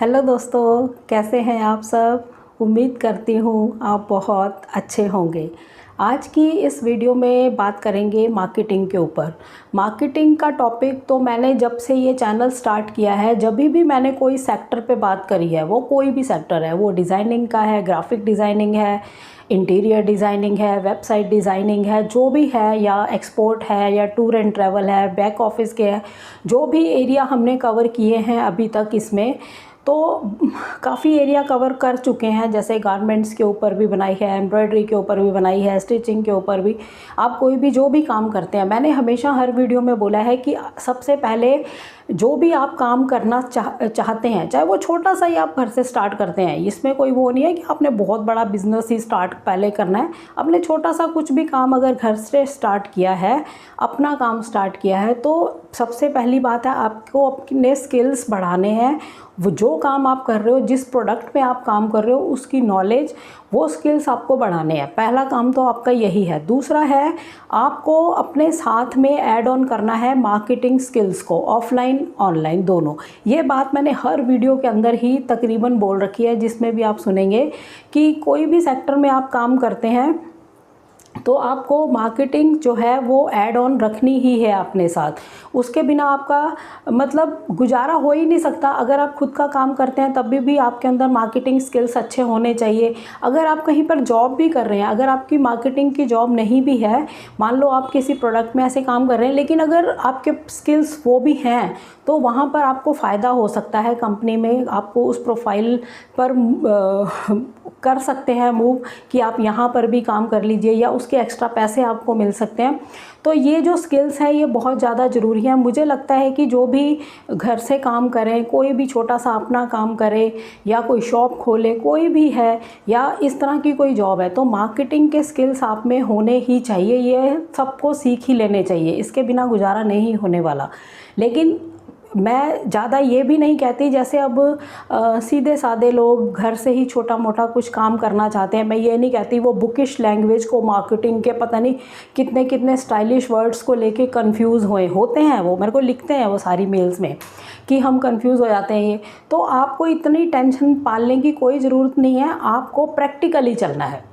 Hello दोस्तों, कैसे हैं आप सब। उम्मीद करती हूँ आप बहुत अच्छे होंगे। आज की इस वीडियो में बात करेंगे मार्केटिंग के ऊपर। मार्केटिंग का टॉपिक तो मैंने जब से ये चैनल स्टार्ट किया है, जब भी मैंने कोई सेक्टर पे बात करी है, वो कोई भी सेक्टर है, वो डिज़ाइनिंग का है, ग्राफिक डिज़ाइनिंग है, इंटीरियर डिज़ाइनिंग है, वेबसाइट डिज़ाइनिंग है, जो भी है, या एक्सपोर्ट है, या टूर एंड ट्रैवल है, बैक ऑफिस के है, जो भी एरिया हमने कवर किए हैं अभी तक इसमें, तो काफ़ी एरिया कवर कर चुके हैं। जैसे गारमेंट्स के ऊपर भी बनाई है, एम्ब्रॉयडरी के ऊपर भी बनाई है, स्टिचिंग के ऊपर भी। आप कोई भी जो भी काम करते हैं, मैंने हमेशा हर वीडियो में बोला है कि सबसे पहले जो भी आप काम करना चाहते हैं, चाहे वो छोटा सा ही आप घर से स्टार्ट करते हैं, इसमें कोई वो नहीं है कि आपने बहुत बड़ा बिजनेस ही स्टार्ट पहले करना है। आपने छोटा सा कुछ भी काम अगर घर से स्टार्ट किया है, अपना काम स्टार्ट किया है, तो सबसे पहली बात है आपको अपने स्किल्स बढ़ाने हैं। वो जो काम आप कर रहे हो, जिस प्रोडक्ट में आप काम कर रहे हो, उसकी नॉलेज, वो स्किल्स आपको बढ़ाने हैं। पहला काम तो आपका यही है। दूसरा है, आपको अपने साथ में ऐड ऑन करना है मार्केटिंग स्किल्स को, ऑफलाइन ऑनलाइन दोनों। ये बात मैंने हर वीडियो के अंदर ही तकरीबन बोल रखी है, जिसमें भी आप सुनेंगे कि कोई भी सेक्टर में आप काम करते हैं तो आपको मार्केटिंग जो है वो ऐड ऑन रखनी ही है अपने साथ। उसके बिना आपका मतलब गुजारा हो ही नहीं सकता। अगर आप खुद का काम करते हैं तब भी आपके अंदर मार्केटिंग स्किल्स अच्छे होने चाहिए। अगर आप कहीं पर जॉब भी कर रहे हैं, अगर आपकी मार्केटिंग की जॉब नहीं भी है, मान लो आप किसी प्रोडक्ट में ऐसे काम कर रहे हैं, लेकिन अगर आपके स्किल्स वो भी हैं, तो वहाँ पर आपको फ़ायदा हो सकता है। कंपनी में आपको उस प्रोफाइल पर कर सकते हैं मूव कि आप यहाँ पर भी काम कर लीजिए, या उसके एक्स्ट्रा पैसे आपको मिल सकते हैं। तो ये जो स्किल्स हैं ये बहुत ज़्यादा ज़रूरी है। मुझे लगता है कि जो भी घर से काम करें, कोई भी छोटा सा अपना काम करे, या कोई शॉप खोले, कोई भी है, या इस तरह की कोई जॉब है, तो मार्केटिंग के स्किल्स आप में होने ही चाहिए। ये सबको सीख ही लेने चाहिए, इसके बिना गुजारा नहीं होने वाला। लेकिन मैं ज़्यादा ये भी नहीं कहती, जैसे अब सीधे साधे लोग घर से ही छोटा मोटा कुछ काम करना चाहते हैं। मैं ये नहीं कहती वो बुकिश लैंग्वेज को मार्केटिंग के पता नहीं कितने कितने स्टाइलिश वर्ड्स को लेके कंफ्यूज होते हैं। वो मेरे को लिखते हैं वो सारी मेल्स में कि हम कंफ्यूज हो जाते हैं। ये तो आपको इतनी टेंशन पालने की कोई ज़रूरत नहीं है, आपको प्रैक्टिकली चलना है।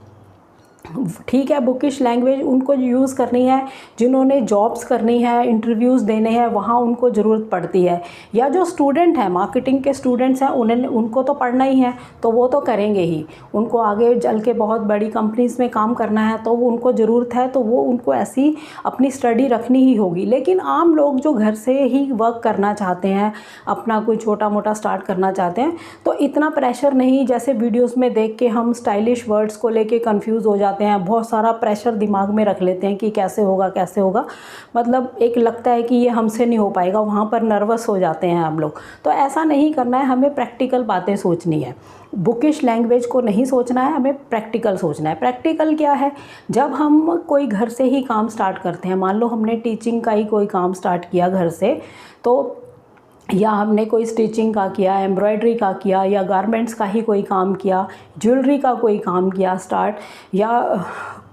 ठीक है, बुकिश लैंग्वेज उनको यूज़ करनी है जिन्होंने जॉब्स करनी है, इंटरव्यूज़ देने हैं, वहाँ उनको ज़रूरत पड़ती है। या जो स्टूडेंट हैं, मार्केटिंग के स्टूडेंट्स हैं, उनको तो पढ़ना ही है, तो वो तो करेंगे ही। उनको आगे चल के बहुत बड़ी कंपनीज़ में काम करना है, तो उनको ज़रूरत है, तो वो उनको ऐसी अपनी स्टडी रखनी ही होगी। लेकिन आम लोग जो घर से ही वर्क करना चाहते हैं, अपना कोई छोटा मोटा स्टार्ट करना चाहते हैं, तो इतना प्रेशर नहीं। जैसे वीडियोज़ में देख के हम स्टाइलिश वर्ड्स को लेके कन्फ्यूज़ हो जाते हैं, बहुत सारा प्रेशर दिमाग में रख लेते हैं कि कैसे होगा कैसे होगा, मतलब एक लगता है कि ये हमसे नहीं हो पाएगा, वहाँ पर नर्वस हो जाते हैं हम लोग। तो ऐसा नहीं करना है, हमें प्रैक्टिकल बातें सोचनी है। बुकिश लैंग्वेज को नहीं सोचना है, हमें प्रैक्टिकल सोचना है। प्रैक्टिकल क्या है, जब हम कोई घर से ही काम स्टार्ट करते हैं, मान लो हमने टीचिंग का ही कोई काम स्टार्ट किया घर से, तो या हमने कोई स्टिचिंग का किया, एम्ब्रॉयडरी का किया, या गारमेंट्स का ही कोई काम किया, ज्वेलरी का कोई काम किया स्टार्ट, या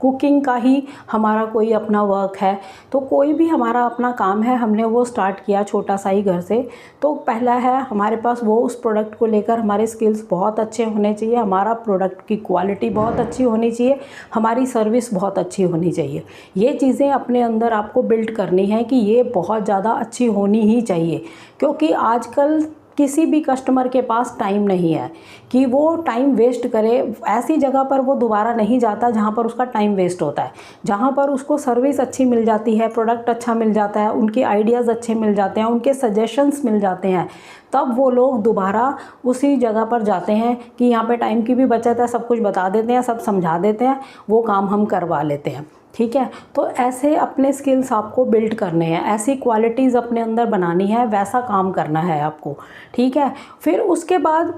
कुकिंग का ही हमारा कोई अपना वर्क है, तो कोई भी हमारा अपना काम है, हमने वो स्टार्ट किया छोटा सा ही घर से, तो पहला है हमारे पास वो उस प्रोडक्ट को लेकर हमारे स्किल्स बहुत अच्छे होने चाहिए, हमारा प्रोडक्ट की क्वालिटी बहुत अच्छी होनी चाहिए, हमारी सर्विस बहुत अच्छी होनी चाहिए। ये चीज़ें अपने अंदर आपको बिल्ड करनी है कि ये बहुत ज़्यादा अच्छी होनी ही चाहिए। क्योंकि आजकल किसी भी कस्टमर के पास टाइम नहीं है कि वो टाइम वेस्ट करे। ऐसी जगह पर वो दोबारा नहीं जाता जहाँ पर उसका टाइम वेस्ट होता है। जहाँ पर उसको सर्विस अच्छी मिल जाती है, प्रोडक्ट अच्छा मिल जाता है, उनके आइडियाज़ अच्छे मिल जाते हैं, उनके सजेशंस मिल जाते हैं, तब वो लोग दोबारा उसी जगह पर जाते हैं कि यहाँ पे टाइम की भी बचत है, सब कुछ बता देते हैं, सब समझा देते हैं, वो काम हम करवा लेते हैं। ठीक है, तो ऐसे अपने स्किल्स आपको बिल्ड करने हैं, ऐसी क्वालिटीज़ अपने अंदर बनानी है, वैसा काम करना है आपको। ठीक है, फिर उसके बाद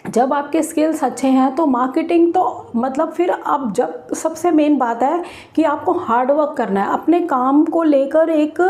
जब आपके स्किल्स अच्छे हैं तो मार्केटिंग तो मतलब फिर आप जब सबसे मेन बात है कि आपको हार्ड वर्क करना है, अपने काम को लेकर एक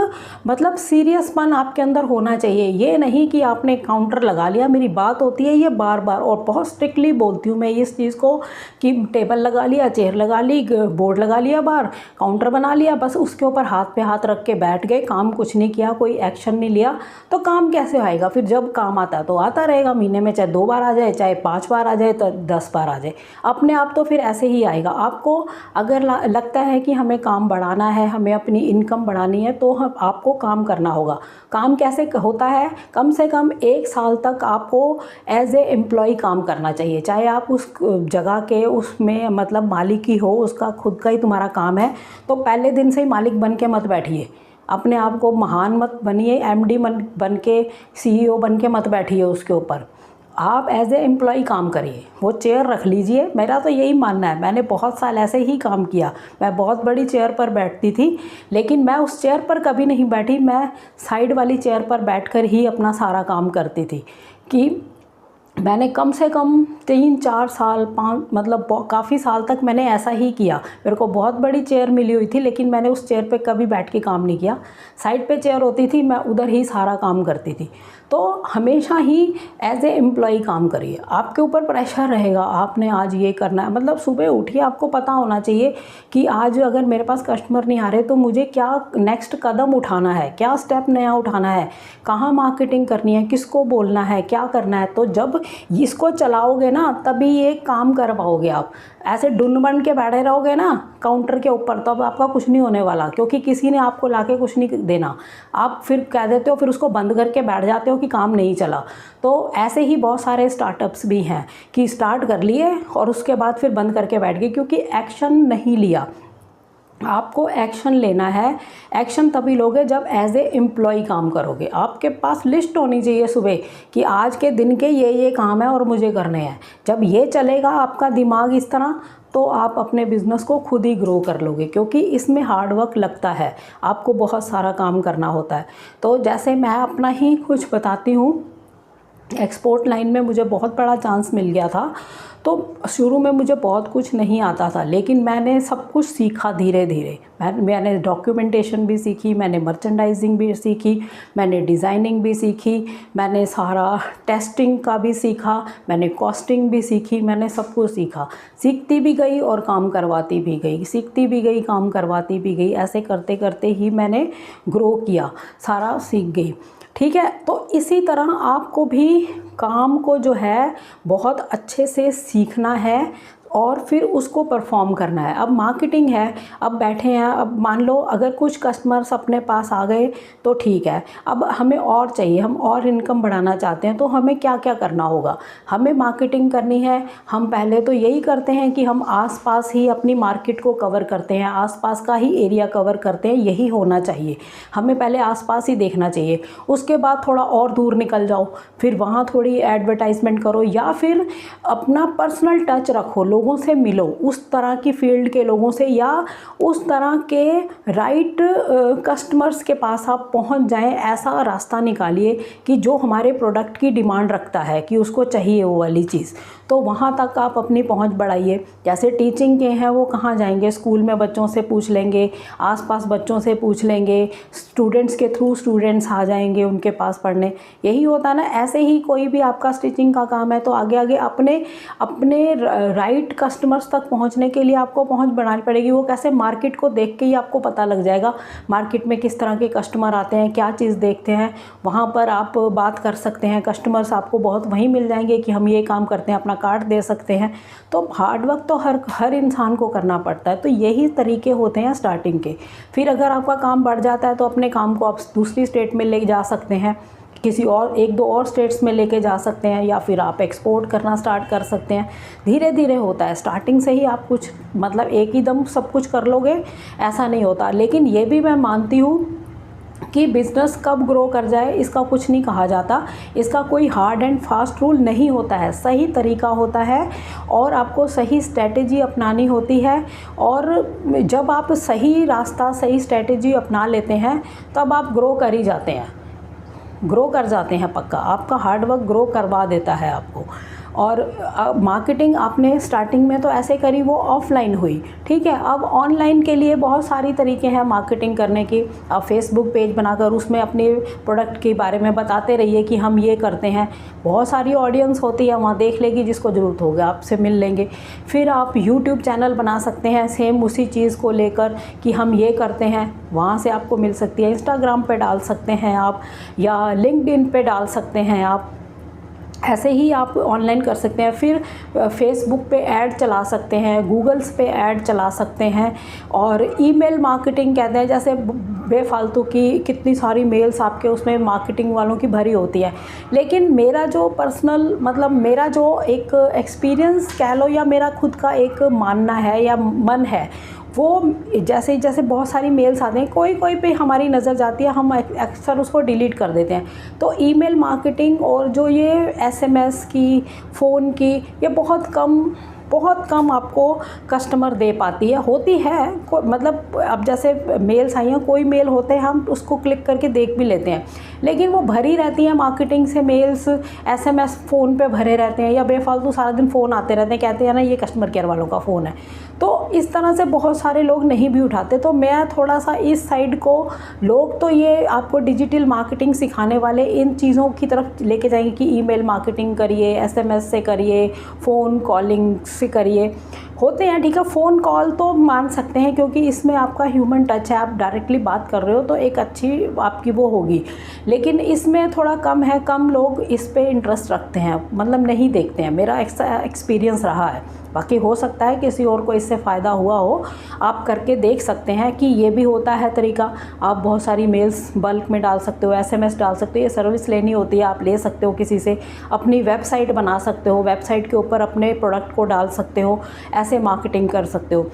मतलब सीरियसपन आपके अंदर होना चाहिए। ये नहीं कि आपने काउंटर लगा लिया, मेरी बात होती है ये बार बार और बहुत स्ट्रिक्टली बोलती हूँ मैं इस चीज़ को कि टेबल लगा लिया, चेयर लगा ली, बोर्ड लगा लिया, बाहर काउंटर बना लिया, बस उसके ऊपर हाथ पे हाथ रख के बैठ गए, काम कुछ नहीं किया, कोई एक्शन नहीं लिया, तो काम कैसे आएगा? फिर जब काम आता है तो आता रहेगा, महीने में चाहे 2 बार आ जाए, चाहे 5 बार आ जाए, तो 10 बार आ जाए, अपने आप तो फिर ऐसे ही आएगा। आपको अगर लगता है कि हमें काम बढ़ाना है, हमें अपनी इनकम बढ़ानी है, तो आपको काम करना होगा। काम कैसे होता है? कम से कम 1 साल तक आपको एज ए एम्प्लॉय काम करना चाहिए, चाहे आप उस जगह के उसमें मतलब मालिक ही हो, उसका खुद का ही तुम्हारा काम है, तो पहले दिन से ही मालिक बन के मत बैठिए, अपने आप को महान मत बनिए, एमडी बन के, सीईओ बन के मत बैठिए उसके ऊपर। आप एज ए एम्प्लॉय काम करिए, वो चेयर रख लीजिए। मेरा तो यही मानना है, मैंने बहुत साल ऐसे ही काम किया। मैं बहुत बड़ी चेयर पर बैठती थी, लेकिन मैं उस चेयर पर कभी नहीं बैठी, मैं साइड वाली चेयर पर बैठकर ही अपना सारा काम करती थी। कि मैंने कम से कम 3-4 साल 5 मतलब काफ़ी साल तक मैंने ऐसा ही किया। मेरे को बहुत बड़ी चेयर मिली हुई थी, लेकिन मैंने उस चेयर पे कभी बैठ के काम नहीं किया। साइड पे चेयर होती थी, मैं उधर ही सारा काम करती थी। तो हमेशा ही एज ए एम्प्लॉय काम करिए। आपके ऊपर प्रेशर रहेगा, आपने आज ये करना है, मतलब सुबह उठिए, आपको पता होना चाहिए कि आज अगर मेरे पास कस्टमर नहीं आ रहे तो मुझे क्या नेक्स्ट कदम उठाना है, क्या स्टेप नया उठाना है, कहाँ मार्केटिंग करनी है, किसको बोलना है, क्या करना है। तो जब इसको चलाओगे ना, तभी ये काम कर पाओगे। आप ऐसे डुन बन के बैठे रहोगे ना काउंटर के ऊपर, तब आपका कुछ नहीं होने वाला, क्योंकि किसी ने आपको लाके कुछ नहीं देना। आप फिर कह देते हो, फिर उसको बंद करके बैठ जाते हो कि काम नहीं चला। तो ऐसे ही बहुत सारे स्टार्टअप्स भी हैं कि स्टार्ट कर लिए और उसके बाद फिर बंद करके बैठ गए, क्योंकि एक्शन नहीं लिया। आपको एक्शन लेना है। एक्शन तभी लोगे जब एज ए एम्प्लॉय काम करोगे। आपके पास लिस्ट होनी चाहिए सुबह कि आज के दिन के ये काम है और मुझे करने हैं। जब ये चलेगा आपका दिमाग इस तरह, तो आप अपने बिज़नेस को खुद ही ग्रो कर लोगे, क्योंकि इसमें हार्ड वर्क लगता है, आपको बहुत सारा काम करना होता है। तो जैसे मैं अपना ही कुछ बताती हूँ, एक्सपोर्ट लाइन में मुझे बहुत बड़ा चांस मिल गया था। तो शुरू में मुझे बहुत कुछ नहीं आता था, लेकिन मैंने सब कुछ सीखा धीरे धीरे। मैंने डॉक्यूमेंटेशन भी सीखी, मैंने मर्चेंडाइजिंग भी सीखी, मैंने डिज़ाइनिंग भी सीखी, मैंने सारा टेस्टिंग का भी सीखा, मैंने कॉस्टिंग भी सीखी, मैंने सब कुछ सीखा। सीखती भी गई और काम करवाती भी गई, सीखती भी गई, काम करवाती भी गई। ऐसे करते करते ही मैंने ग्रो किया, सारा सीख गई। ठीक है, तो इसी तरह आपको भी काम को जो है बहुत अच्छे से सीखना है और फिर उसको परफॉर्म करना है। अब मार्केटिंग है, अब बैठे हैं, अब मान लो अगर कुछ कस्टमर्स अपने पास आ गए तो ठीक है, अब हमें और चाहिए, हम और इनकम बढ़ाना चाहते हैं, तो हमें क्या क्या करना होगा? हमें मार्केटिंग करनी है। हम पहले तो यही करते हैं कि हम आसपास ही अपनी मार्केट को कवर करते हैं, आसपास का ही एरिया कवर करते हैं। यही होना चाहिए, हमें पहले आसपास ही देखना चाहिए। उसके बाद थोड़ा और दूर निकल जाओ, फिर वहाँ थोड़ी एडवर्टाइजमेंट करो, या फिर अपना पर्सनल टच रखो, लोगों से मिलो, उस तरह की फील्ड के लोगों से, या उस तरह के राइट कस्टमर्स के पास आप पहुंच जाएं। ऐसा रास्ता निकालिए कि जो हमारे प्रोडक्ट की डिमांड रखता है कि उसको चाहिए वो वाली चीज़, तो वहाँ तक आप अपनी पहुंच बढ़ाइए। जैसे टीचिंग के हैं, वो कहाँ जाएंगे? स्कूल में बच्चों से पूछ लेंगे, आसपास बच्चों से पूछ लेंगे, स्टूडेंट्स के थ्रू स्टूडेंट्स आ जाएंगे उनके पास पढ़ने। यही होता है ना। ऐसे ही कोई भी आपका स्टिचिंग का काम है तो आगे आगे अपने राइट कस्टमर्स तक पहुंचने के लिए आपको पहुंच बढ़ानी पड़ेगी। वो कैसे? मार्केट को देख के ही आपको पता लग जाएगा मार्केट में किस तरह के कस्टमर आते हैं, क्या चीज़ देखते हैं, वहाँ पर आप बात कर सकते हैं। कस्टमर्स आपको बहुत वहीं मिल जाएंगे कि हम ये काम करते हैं, अपना कार्ड दे सकते हैं। तो हार्ड वर्क तो हर इंसान को करना पड़ता है। तो यही तरीके होते हैं स्टार्टिंग के। फिर अगर आपका काम बढ़ जाता है तो अपने काम को आप दूसरी स्टेट में ले जा सकते हैं, किसी और 1-2 और स्टेट्स में लेके जा सकते हैं, या फिर आप एक्सपोर्ट करना स्टार्ट कर सकते हैं। धीरे धीरे होता है, स्टार्टिंग से ही आप कुछ मतलब एक ही दम सब कुछ कर लोगे ऐसा नहीं होता। लेकिन ये भी मैं मानती हूँ कि बिज़नेस कब ग्रो कर जाए इसका कुछ नहीं कहा जाता। इसका कोई हार्ड एंड फास्ट रूल नहीं होता है, सही तरीका होता है और आपको सही स्ट्रैटेजी अपनानी होती है। और जब आप सही रास्ता, सही स्ट्रैटेजी अपना लेते हैं, तब आप ग्रो कर ही जाते हैं, ग्रो कर जाते हैं पक्का। आपका हार्ड वर्क ग्रो करवा देता है आपको। और मार्केटिंग आपने स्टार्टिंग में तो ऐसे करी, वो ऑफलाइन हुई, ठीक है। अब ऑनलाइन के लिए बहुत सारी तरीके हैं मार्केटिंग करने की। आप फेसबुक पेज बनाकर उसमें अपने प्रोडक्ट के बारे में बताते रहिए कि हम ये करते हैं। बहुत सारी ऑडियंस होती है, वहाँ देख लेगी, जिसको ज़रूरत होगा आपसे मिल लेंगे। फिर आप यूट्यूब चैनल बना सकते हैं सेम उसी चीज़ को लेकर कि हम ये करते हैं, वहाँ से आपको मिल सकती है। इंस्टाग्राम पे डाल सकते हैं आप, या लिंक्डइन पे डाल सकते हैं आप, ऐसे ही आप ऑनलाइन कर सकते हैं। फिर फेसबुक पे ऐड चला सकते हैं, गूगल्स पे ऐड चला सकते हैं। और ईमेल मार्केटिंग कहते हैं, जैसे बेफालतू की कितनी सारी मेल्स आपके उसमें मार्केटिंग वालों की भरी होती है। लेकिन मेरा जो पर्सनल मतलब मेरा जो एक एक्सपीरियंस कह लो, या मेरा खुद का एक मानना है या मन है, वो जैसे जैसे बहुत सारी मेल्स आते हैं, कोई कोई पे हमारी नज़र जाती है, हम अक्सर उसको डिलीट कर देते हैं। तो ईमेल मार्केटिंग और जो ये एसएमएस की, फ़ोन की, ये बहुत कम आपको कस्टमर दे पाती है। होती है मतलब अब जैसे मेल्स आई हैं, कोई मेल होते हैं हम उसको क्लिक करके देख भी लेते हैं, लेकिन वो भरी रहती हैं मार्केटिंग से मेल्स, एसएमएस फ़ोन पे भरे रहते हैं, या बेफालतू सारा दिन फ़ोन आते रहते हैं, कहते हैं ना ये कस्टमर केयर वालों का फ़ोन है। तो इस तरह से बहुत सारे लोग नहीं भी उठाते। तो मैं थोड़ा सा इस साइड को, लोग तो ये आपको डिजिटल मार्केटिंग सिखाने वाले इन चीज़ों की तरफ लेके जाएंगे कि ईमेल मार्केटिंग करिए, एसएमएस से करिए, फ़ोन कॉलिंग से करिए। होते हैं, ठीक है, फ़ोन कॉल तो मान सकते हैं क्योंकि इसमें आपका ह्यूमन टच है, आप डायरेक्टली बात कर रहे हो, तो एक अच्छी आपकी वो होगी। लेकिन इसमें थोड़ा कम है, कम लोग इस पे इंटरेस्ट रखते हैं, मतलब नहीं देखते हैं। मेरा एक्सपीरियंस रहा है, बाकी हो सकता है किसी और को इससे फ़ायदा हुआ हो। आप करके देख सकते हैं कि ये भी होता है तरीका। आप बहुत सारी मेल्स बल्क में डाल सकते हो, एसएमएस डाल सकते हो, ये सर्विस लेनी होती है, आप ले सकते हो किसी से। अपनी वेबसाइट बना सकते हो, वेबसाइट के ऊपर अपने प्रोडक्ट को डाल सकते हो, ऐसे मार्केटिंग कर सकते हो।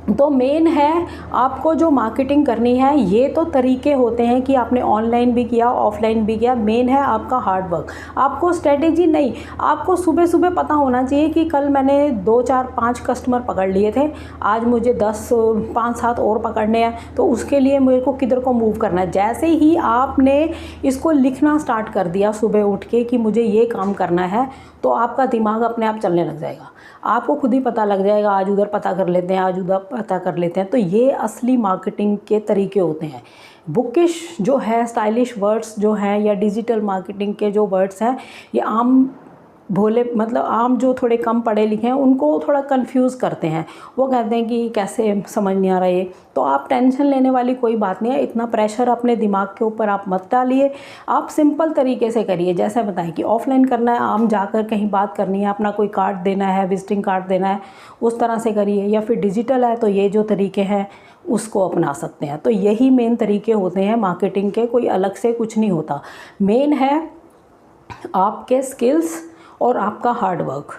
तो मेन है आपको जो मार्केटिंग करनी है, ये तो तरीके होते हैं कि आपने ऑनलाइन भी किया, ऑफलाइन भी किया। मेन है आपका हार्ड वर्क। आपको स्ट्रेटेजी नहीं, आपको सुबह सुबह पता होना चाहिए कि कल मैंने 2 4 5 कस्टमर पकड़ लिए थे, आज मुझे 10 5 7 और पकड़ने हैं, तो उसके लिए मेरे को किधर को मूव करना है। जैसे ही आपने इसको लिखना स्टार्ट कर दिया सुबह उठ के कि मुझे ये काम करना है, तो आपका दिमाग अपने आप चलने लग जाएगा। आपको खुद ही पता लग जाएगा, आज उधर पता कर लेते हैं, आज उधर पता कर लेते हैं। तो ये असली मार्केटिंग के तरीके होते हैं। बुकिश जो है, स्टाइलिश वर्ड्स जो हैं, या डिजिटल मार्केटिंग के जो वर्ड्स हैं, ये आम भोले मतलब आम जो थोड़े कम पढ़े लिखे हैं उनको थोड़ा कंफ्यूज करते हैं। वो कहते हैं कि कैसे समझ नहीं आ रहा ये। तो आप टेंशन लेने वाली कोई बात नहीं है, इतना प्रेशर अपने दिमाग के ऊपर आप मत डालिए। आप सिंपल तरीके से करिए, जैसे बताएं कि ऑफलाइन करना है, आम जाकर कहीं बात करनी है, अपना कोई कार्ड देना है, विजिटिंग कार्ड देना है, उस तरह से करिए। या फिर डिजिटल है तो ये जो तरीके हैं उसको अपना सकते हैं। तो यही मेन तरीके होते हैं मार्केटिंग के, कोई अलग से कुछ नहीं होता। मेन है आपके स्किल्स और आपका हार्ड वर्क।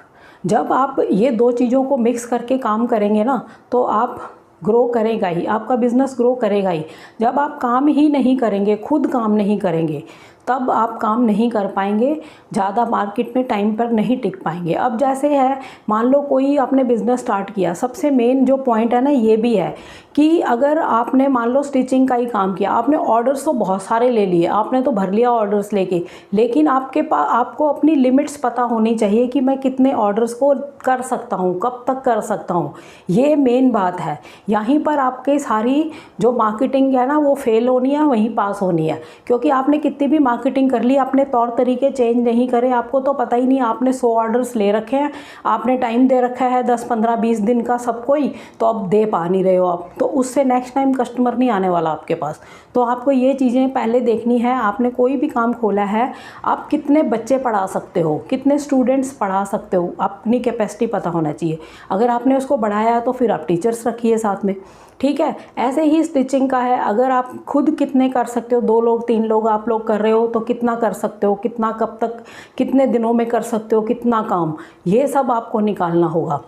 जब आप ये दो चीज़ों को मिक्स करके काम करेंगे ना, तो आप ग्रो करेगा ही, आपका बिज़नेस ग्रो करेगा ही। जब आप काम ही नहीं करेंगे, खुद काम नहीं करेंगे, तब आप काम नहीं कर पाएंगे, ज़्यादा मार्केट में टाइम पर नहीं टिक पाएंगे। अब जैसे है, मान लो कोई आपने बिज़नेस स्टार्ट किया, सबसे मेन जो पॉइंट है ना ये भी है कि अगर आपने मान लो स्टिचिंग का ही काम किया, आपने ऑर्डर्स तो बहुत सारे ले लिए, आपने तो भर लिया ऑर्डर्स लेके, लेकिन आपको अपनी लिमिट्स पता होनी चाहिए कि मैं कितने ऑर्डर्स को कर सकता हूँ, कब तक कर सकता हूँ। ये मेन बात है। यहीं पर आपकी सारी जो मार्केटिंग है ना वो फेल होनी है, वहीं पास होनी है। क्योंकि आपने कितनी भी मार्केटिंग कर ली, अपने तौर तरीके चेंज नहीं करे, आपको तो पता ही नहीं, आपने 100 ऑर्डर्स ले रखे हैं, आपने टाइम दे रखा है 10 15 20 दिन का सबको ही, तो अब दे पा नहीं रहे हो आप, तो उससे नेक्स्ट टाइम कस्टमर नहीं आने वाला आपके पास। तो आपको ये चीज़ें पहले देखनी है। आपने कोई भी काम खोला है, आप कितने बच्चे पढ़ा सकते हो, कितने स्टूडेंट्स पढ़ा सकते हो, अपनी कैपेसिटी पता होना चाहिए। अगर आपने उसको बढ़ाया तो फिर आप टीचर्स रखिए साथ में, ठीक है। ऐसे ही स्टिचिंग का है, अगर आप खुद कितने कर सकते हो, 2 लोग 3 लोग आप लोग कर रहे हो तो कितना कर सकते हो, कितना कब तक, कितने दिनों में कर सकते हो, कितना काम, ये सब आपको निकालना होगा।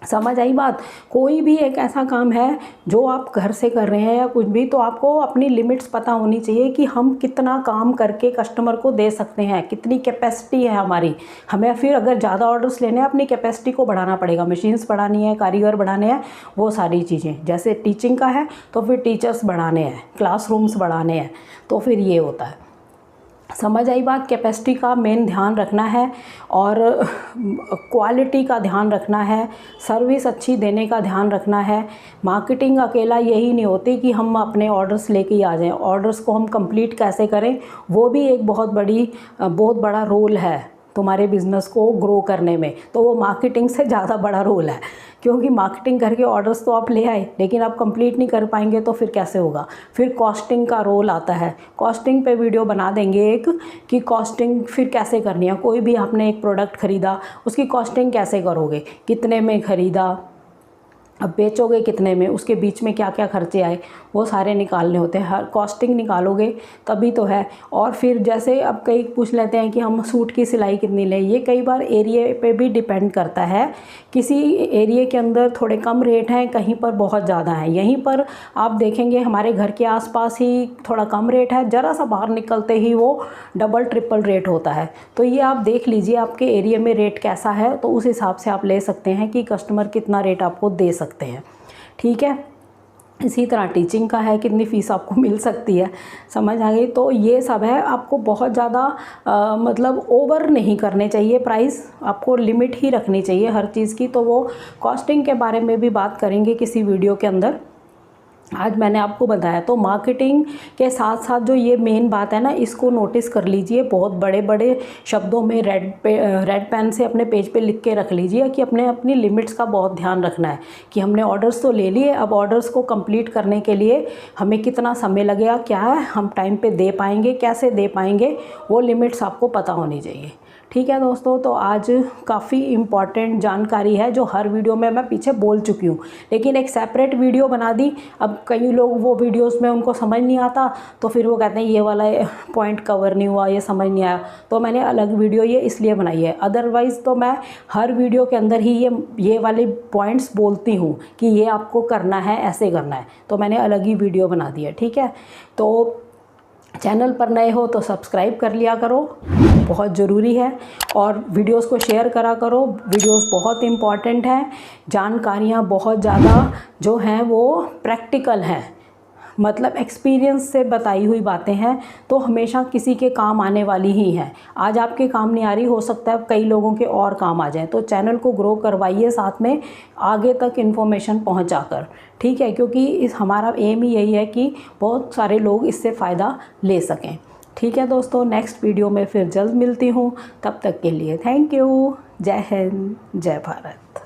समझ आई बात। कोई भी एक ऐसा काम है जो आप घर से कर रहे हैं या कुछ भी, तो आपको अपनी लिमिट्स पता होनी चाहिए कि हम कितना काम करके कस्टमर को दे सकते हैं, कितनी कैपेसिटी है हमारी। हमें फिर अगर ज़्यादा ऑर्डर्स लेने हैं, अपनी कैपेसिटी को बढ़ाना पड़ेगा, मशीन्स बढ़ानी है, कारीगर बढ़ाने हैं, वो सारी चीज़ें। जैसे टीचिंग का है तो फिर टीचर्स बढ़ाने हैं, क्लासरूम्स बढ़ाने हैं, तो फिर ये होता है। समझ आई बात। कैपेसिटी का मेन ध्यान रखना है और क्वालिटी का ध्यान रखना है, सर्विस अच्छी देने का ध्यान रखना है। मार्केटिंग अकेला यही नहीं होती कि हम अपने ऑर्डर्स लेके ही आ जाएं, ऑर्डर्स को हम कंप्लीट कैसे करें वो भी एक बहुत बड़ा रोल है तुम्हारे बिज़नेस को ग्रो करने में। तो वो मार्केटिंग से ज़्यादा बड़ा रोल है, क्योंकि मार्केटिंग करके ऑर्डर्स तो आप ले आए लेकिन आप कंप्लीट नहीं कर पाएंगे तो फिर कैसे होगा। फिर कॉस्टिंग का रोल आता है। कॉस्टिंग पे वीडियो बना देंगे एक, कि कॉस्टिंग फिर कैसे करनी है। कोई भी आपने एक प्रोडक्ट ख़रीदा, उसकी कॉस्टिंग कैसे करोगे, कितने में ख़रीदा, अब बेचोगे कितने में, उसके बीच में क्या क्या खर्चे आए, वो सारे निकालने होते हैं। हर कॉस्टिंग निकालोगे तभी तो है। और फिर जैसे अब कई पूछ लेते हैं कि हम सूट की सिलाई कितनी लें, ये कई बार एरिया पे भी डिपेंड करता है। किसी एरिया के अंदर थोड़े कम रेट हैं, कहीं पर बहुत ज़्यादा है। यहीं पर आप देखेंगे हमारे घर के आसपास ही थोड़ा कम रेट है, ज़रा सा बाहर निकलते ही वो डबल ट्रिपल रेट होता है। तो ये आप देख लीजिए आपके एरिया में रेट कैसा है, तो उस हिसाब से आप ले सकते हैं कि कस्टमर कितना रेट आपको दे सकते हैं। ठीक है। इसी तरह टीचिंग का है, कितनी फ़ीस आपको मिल सकती है, समझ आ गई। तो ये सब है, आपको बहुत ज़्यादा मतलब ओवर नहीं करने चाहिए प्राइस, आपको लिमिट ही रखनी चाहिए हर चीज़ की। तो वो कॉस्टिंग के बारे में भी बात करेंगे किसी वीडियो के अंदर। आज मैंने आपको बताया। तो मार्केटिंग के साथ साथ जो ये मेन बात है ना, इसको नोटिस कर लीजिए। बहुत बड़े बड़े शब्दों में रेड पेन से अपने पेज पे लिख के रख लीजिए कि अपनी लिमिट्स का बहुत ध्यान रखना है कि हमने ऑर्डर्स तो ले लिए, अब ऑर्डर्स को कंप्लीट करने के लिए हमें कितना समय लगेगा, क्या है, हम टाइम पे दे पाएंगे, कैसे दे पाएंगे, वो लिमिट्स आपको पता होनी चाहिए। ठीक है दोस्तों, तो आज काफ़ी इम्पॉर्टेंट जानकारी है जो हर वीडियो में मैं पीछे बोल चुकी हूँ, लेकिन एक सेपरेट वीडियो बना दी। अब कई लोग वो वीडियोस में उनको समझ नहीं आता, तो फिर वो कहते हैं ये वाला पॉइंट कवर नहीं हुआ, ये समझ नहीं आया। तो मैंने अलग वीडियो ये इसलिए बनाई है, अदरवाइज़ तो मैं हर वीडियो के अंदर ही ये वाले पॉइंट्स बोलती हूँ कि ये आपको करना है, ऐसे करना है। तो मैंने अलग ही वीडियो बना दी है। ठीक है, तो चैनल पर नए हो तो सब्सक्राइब कर लिया करो, बहुत ज़रूरी है। और वीडियोस को शेयर करा करो, वीडियोस बहुत इम्पॉर्टेंट हैं। जानकारियाँ बहुत ज़्यादा जो हैं वो प्रैक्टिकल हैं, मतलब एक्सपीरियंस से बताई हुई बातें हैं, तो हमेशा किसी के काम आने वाली ही हैं। आज आपके काम नहीं आ रही, हो सकता है कई लोगों के और काम आ जाएं। तो चैनल को ग्रो करवाइए साथ में आगे तक इन्फॉर्मेशन पहुंचाकर। ठीक है, क्योंकि हमारा एम ही यही है कि बहुत सारे लोग इससे फ़ायदा ले सकें। ठीक है दोस्तों, नेक्स्ट वीडियो में फिर जल्द मिलती हूँ। तब तक के लिए थैंक यू। जय हिंद, जय भारत।